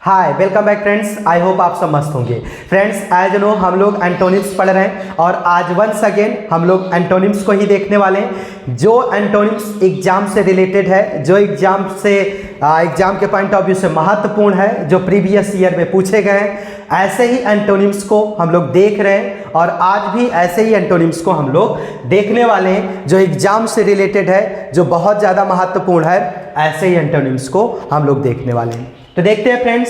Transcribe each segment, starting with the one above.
Hi welcome back friends, I hope आप सब मस्त होंगे। फ्रेंड्स एज नो हम लोग एंटोनिम्स पढ़ रहे हैं और आज वंस अगेन हम लोग एंटोनिम्स को ही देखने वाले हैं जो एंटोनिम्स एग्जाम से रिलेटेड है, जो एग्जाम के पॉइंट ऑफ व्यू से महत्वपूर्ण है, जो प्रीवियस ईयर में पूछे गए हैं। ऐसे ही एंटोनिम्स को हम लोग देख रहे हैं और आज भी ऐसे ही एंटोनिम्स को हम लोग देखने वाले हैं जो एग्जाम से रिलेटेड है, जो बहुत ज़्यादा महत्वपूर्ण है। ऐसे ही एंटोनिम्स को हम लोग देखने वाले हैं। तो देखते हैं फ्रेंड्स,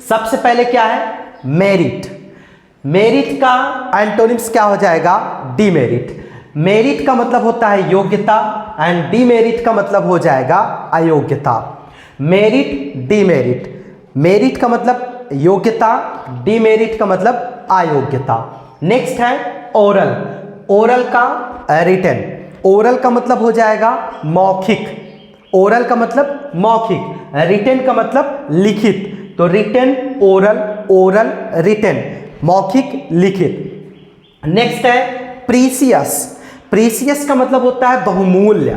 सबसे पहले क्या है मेरिट। मेरिट का एंटोनिम्स क्या हो जाएगा? डीमेरिट। मेरिट का मतलब होता है योग्यता एंड डीमेरिट का मतलब हो जाएगा अयोग्यता। मेरिट डीमेरिट, मेरिट का मतलब योग्यता, डीमेरिट का मतलब अयोग्यता। नेक्स्ट है ओरल। ओरल का रिटन। ओरल का मतलब हो जाएगा मौखिक। ओरल का मतलब मौखिक, रिटन का मतलब लिखित। तो रिटन ओरल, ओरल रिटन, मौखिक लिखित। नेक्स्ट है प्रीसियस। प्रीसियस का मतलब होता है बहुमूल्य।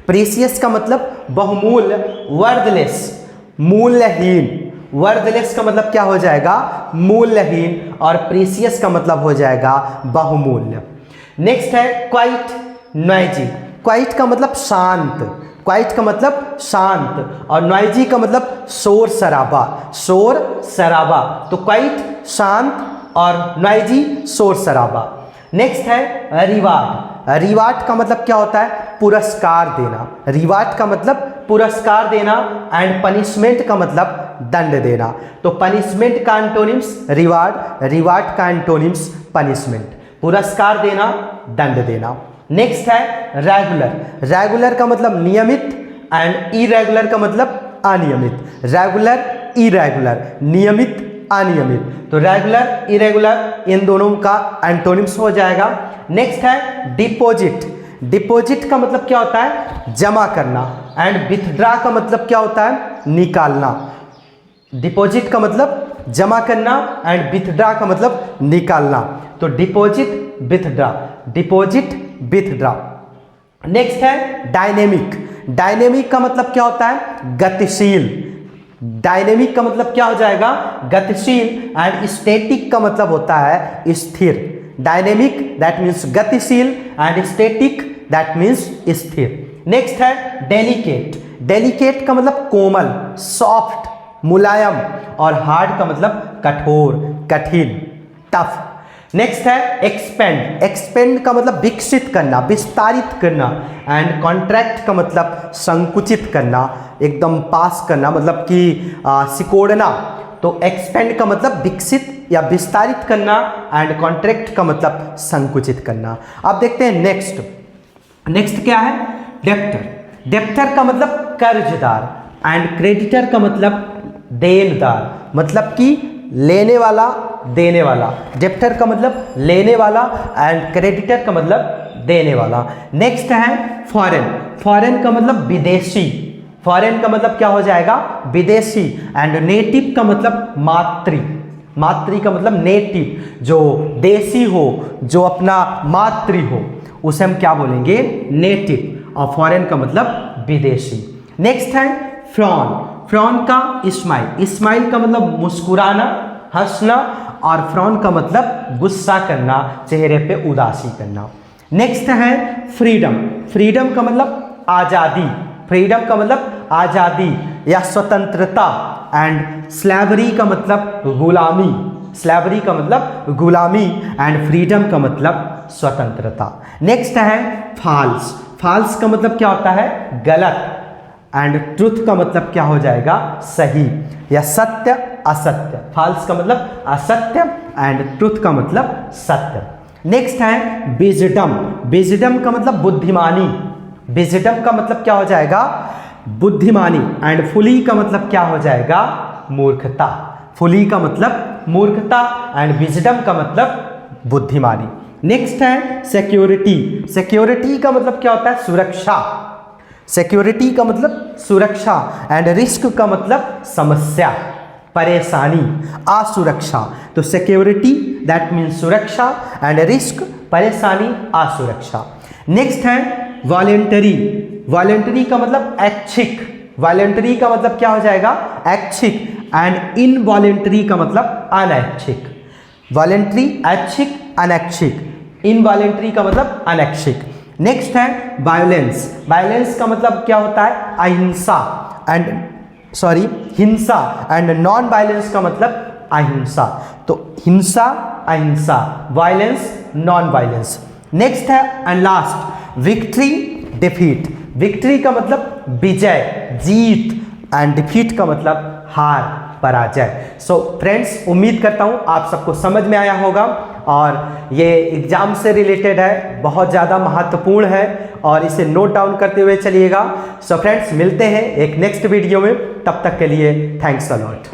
प्रीसियस का मतलब बहुमूल्य, वर्दलेस, मूल्यहीन। वर्दलेस का मतलब क्या हो जाएगा? मूल्यहीन। और प्रीसियस का मतलब हो जाएगा बहुमूल्य। नेक्स्ट है क्वाइट नॉइजी। क्वाइट का मतलब शांत। क्वाइट का मतलब शांत और नॉइजी का मतलब शोर शराबा। शोर शराबा, तो क्वाइट शांत और नॉइजी शोर शराबा। नेक्स्ट है रिवार्ड। रिवार्ड का मतलब क्या होता है? पुरस्कार देना। रिवार्ड का मतलब पुरस्कार देना एंड पनिशमेंट का मतलब दंड देना। तो पनिशमेंट का एंटोनिम्स रिवार्ड, रिवार्ड का एंटोनिम्स पनिशमेंट। पुरस्कार देना, दंड देना। नेक्स्ट है रेगुलर। रेगुलर का मतलब नियमित एंड इरेगुलर का मतलब अनियमित। रेगुलर इरेगुलर, नियमित अनियमित। तो रेगुलर इरेगुलर इन दोनों का एंटोनिम्स हो जाएगा। नेक्स्ट है डिपॉजिट। डिपॉजिट का मतलब क्या होता है? जमा करना एंड विथड्रा का मतलब क्या होता है? निकालना। डिपॉजिट का मतलब जमा करना एंड विथड्रा का मतलब निकालना। तो deposit withdraw, deposit withdraw. Next है डायनेमिक। डायनेमिक का मतलब क्या होता है? गतिशील। डायनेमिक का मतलब क्या हो जाएगा? गतिशील एंड स्टैटिक का मतलब होता है स्थिर। डायनेमिक दैट मीन्स गतिशील एंड स्टैटिक दैट मीन्स स्थिर। नेक्स्ट है डेलिकेट। डेलिकेट का मतलब कोमल, सॉफ्ट, मुलायम और हार्ड का मतलब कठोर, कठिन, टफ। नेक्स्ट है एक्सपेंड। एक्सपेंड का मतलब विकसित करना, विस्तारित करना एंड कॉन्ट्रैक्ट का मतलब संकुचित करना, एकदम पास करना, मतलब कि सिकोड़ना। तो एक्सपेंड का मतलब विकसित या विस्तारित करना एंड कॉन्ट्रैक्ट का मतलब संकुचित करना। अब देखते हैं नेक्स्ट। नेक्स्ट क्या है? डेप्टर। डेप्टर का मतलब कर्जदार एंड क्रेडिटर का मतलब देनदार, मतलब कि लेने वाला, देने वाला। डेप्टर का मतलब लेने वाला एंड क्रेडिटर का मतलब देने वाला। नेक्स्ट है फॉरेन। फॉरेन का मतलब विदेशी। फॉरेन का मतलब क्या हो जाएगा? विदेशी एंड नेटिव का मतलब मातृ। मातृ का मतलब नेटिव, जो देसी हो, जो अपना मातृ हो, उसे हम क्या बोलेंगे? नेटिव। और फॉरेन का मतलब विदेशी। नेक्स्ट है फ्रॉन। फ्रॉन का स्माइल। स्माइल का मतलब मुस्कुराना, हंसना और फ्रॉन का मतलब गुस्सा करना, चेहरे पे उदासी करना। नेक्स्ट है फ्रीडम। फ्रीडम का मतलब आज़ादी। फ्रीडम का मतलब आज़ादी या स्वतंत्रता एंड स्लैवरी का मतलब गुलामी। स्लैवरी का मतलब गुलामी एंड फ्रीडम का मतलब स्वतंत्रता। नेक्स्ट है फॉल्स। फॉल्स का मतलब क्या होता है? गलत एंड ट्रुथ का मतलब क्या हो जाएगा? सही या सत्य, असत्य। फॉल्स का मतलब असत्य एंड ट्रुथ का मतलब सत्य। नेक्स्ट है विजडम। विजडम का मतलब बुद्धिमानी। विजडम का मतलब क्या हो जाएगा? बुद्धिमानी एंड फुली का मतलब क्या हो जाएगा? मूर्खता। फुली का मतलब मूर्खता एंड विजडम का मतलब बुद्धिमानी। नेक्स्ट है सिक्योरिटी। सिक्योरिटी का मतलब क्या होता है? सुरक्षा। सिक्योरिटी का मतलब सुरक्षा एंड रिस्क का मतलब समस्या, परेशानी, असुरक्षा। तो सिक्योरिटी दैट मीन्स सुरक्षा एंड रिस्क परेशानी, असुरक्षा। नेक्स्ट है वॉलेंटरी। वॉलेंटरी का मतलब ऐच्छिक। वॉलेंटरी का मतलब क्या हो जाएगा? ऐच्छिक एंड इनवॉलेंट्री का मतलब अनैच्छिक। वॉलेंट्री ऐच्छिक, अनैच्छिक। इनवॉलेंट्री का मतलब अनैच्छिक। नेक्स्ट है वायलेंस। वायलेंस का मतलब क्या होता है? अहिंसा एंड हिंसा एंड नॉन वायलेंस का मतलब अहिंसा। तो हिंसा, अहिंसा, वायलेंस, नॉन वायलेंस। नेक्स्ट है and last victory, defeat. Victory का मतलब विजय, जीत एंड डिफीट का मतलब हार, पराजय। सो फ्रेंड्स, उम्मीद करता हूं आप सबको समझ में आया होगा और ये एग्जाम से रिलेटेड है, बहुत ज़्यादा महत्वपूर्ण है और इसे नोट डाउन करते हुए चलिएगा। सो फ्रेंड्स, मिलते हैं एक नेक्स्ट वीडियो में, तब तक के लिए थैंक्स अ लॉट।